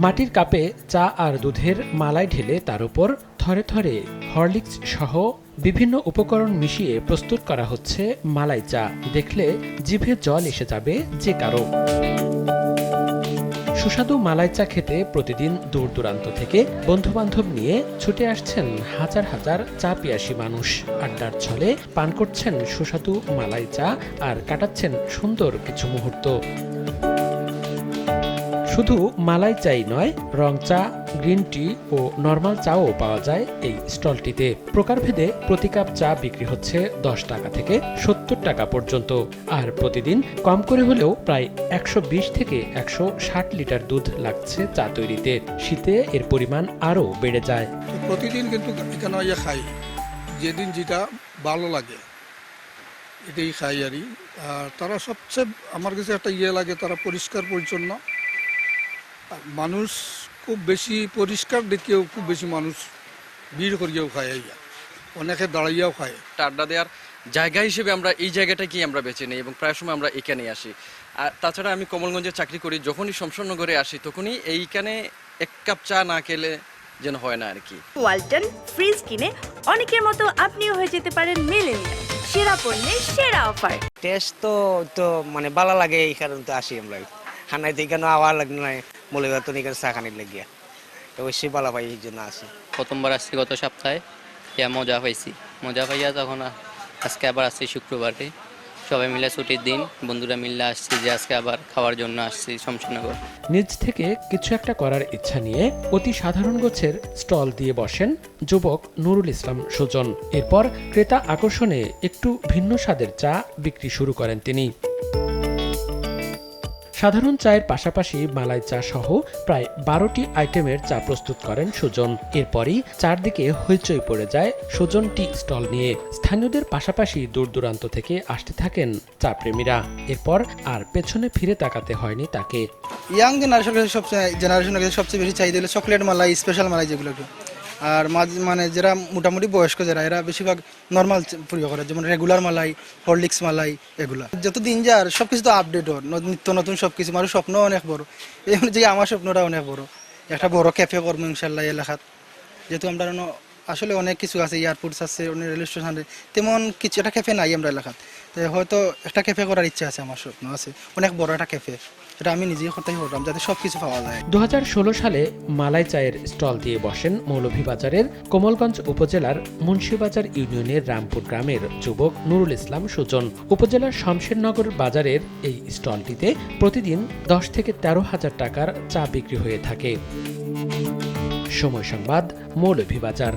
মাটির কাপে চা আর দুধের মালাই ঢেলে তার উপর থরে থরে হরলিক্স সহ বিভিন্ন উপকরণ মিশিয়ে প্রস্তুত করা হচ্ছে মালাই চা। দেখলে জিভে জল এসে যাবে যে কারো। সুস্বাদু মালাই চা খেতে প্রতিদিন দূর দূরান্ত থেকে বন্ধুবান্ধব নিয়ে ছুটে আসছেন হাজার হাজার চা পিয়াসী মানুষ। আড্ডার ছলে পান করছেন সুস্বাদু মালাই চা আর কাটাচ্ছেন সুন্দর কিছু মুহূর্ত। শুধু মালাই চাই নয়, রং চা, গ্রিন টি ও নর্মাল চাও পাওয়া যায় এই স্টলটিতে। প্রকারভেদে প্রতি কাপ চা বিক্রি হচ্ছে 10 টাকা থেকে 70 টাকা পর্যন্ত। আর প্রতিদিন কম করে হলেও প্রায় 120 থেকে 160 লিটার দুধ লাগছে চা তৈরিতে। শীতে এর পরিমাণ আরও বেড়ে যায়। প্রতিদিন কিন্তু এখানে খাই, যেদিন যেটা ভালো লাগে এটাই খাই আর তারা সবচেয়ে আমার কাছে একটা লাগে, তারা পরিষ্কার পরিচ্ছন্ন মানুষ, খুব বেশি পরিষ্কার দেখেও খুব বেশি মানুষ ভিড় করিয়াও খায়, অনেকে দাঁড়াইয়াও খায়। আড্ডা দেওয়ার জায়গা হিসেবে আমরা এই জায়গাটাকেই আমরা বেছে নিই এবং প্রায় সময় আমরা এখানে আসি। আর তাছাড়া আমি কমলগঞ্জে চাকরি করি, যখনই শমশেরনগরে আসি তখনই এইখানে এক কাপ চা না খেলে যেন হয় না আর কি। ওয়ালটন ফ্রিজ কিনে অনেকের মতো আপনিও হয়ে যেতে পারেন মিলেনিয়াল। সেরা পণ্যের সেরা অফার। টেস্ট তো মানে ভালো লাগে, এই কারণে তো আসি আমরা। খানাইতে এখানে আওয়ার লাগে না, মূল্য বেতন এখানে চা খানির লাগিয়া অবশ্যই ভালো পাই, এই জন্য আসি। প্রথমবার আসছি গত সপ্তাহে, মজা পাইয়া তখন আজকে আবার আসছি শুক্রবারে। সবাই মিলে ছুটির দিন, বন্ধুরা মিলে আসছি যে আজকে আবার খাওয়ার জন্য আসছি শমশেরনগর। নিজ থেকে কিছু একটা করার ইচ্ছা নিয়ে অতি সাধারণ গোছের স্টল দিয়ে বসেন যুবক নুরুল ইসলাম সুজন। এরপর ক্রেতা আকর্ষণে একটু ভিন্ন স্বাদের চা বিক্রি শুরু করেন তিনি। সাধারণ চায়ের পাশাপাশি মালাই চা সহ প্রায় 12টি আইটেমের চা প্রস্তুত করেন সুজন। এরপরই চারদিকে হইচই পড়ে যায় সুজন টি স্টল নিয়ে। স্থানীয়দের পাশাপাশি দূর দূরান্ত থেকে আসতে থাকেন চা প্রেমীরা। এরপর আর পেছনে ফিরে তাকাতে হয়নি তাকে। ইয়াং জেনারেশনের সবচেয়ে বেশি চাহিদা হলো চকলেট মালাই, স্পেশাল মালাই যেগুলো। আর মানে যারা মোটামুটি বয়স্ক যারা, এরা বেশিরভাগ নর্মাল প্রিয় করে, যেমন রেগুলার মালাই, হরলিক্স মালাই এগুলা। যত দিন যায় আর সবকিছু তো আপডেট হয়, নিত্য নতুন সবকিছু। মানুষ স্বপ্ন অনেক বড়, এই অনুযায়ী আমার স্বপ্নটা অনেক বড়, একটা বড় ক্যাফে করবো ইনশাল্লাহ এলাকাত। যেহেতু আমরা আসলে অনেক কিছু আছে, এয়ারপোর্টস আছে, অনেক রেল স্টেশন আছে, তেমন কিছু একটা ক্যাফে নাই আমরা এলাকাত। হয়তো একটা ক্যাফে করার ইচ্ছা আছে, আমার স্বপ্ন আছে অনেক বড় একটা ক্যাফে, এটা আমি নিজেই করতেই করলাম যাতে সবকিছু পাওয়া যায়। 2016 সালে মালাই চায়ের স্টল দিয়ে বসেন মৌলভীবাজারের কমলগঞ্জ উপজেলার মুন্সিবাজার ইউনিয়নের রামপুর গ্রামের যুবক নুরুল ইসলাম সুজন। উপজেলার শমশেরনগর বাজারের এই স্টলটিতে প্রতিদিন 10 থেকে 13 হাজার টাকার চা বিক্রি হয়ে থাকে। সময় সংবাদ, মৌলভীবাজার।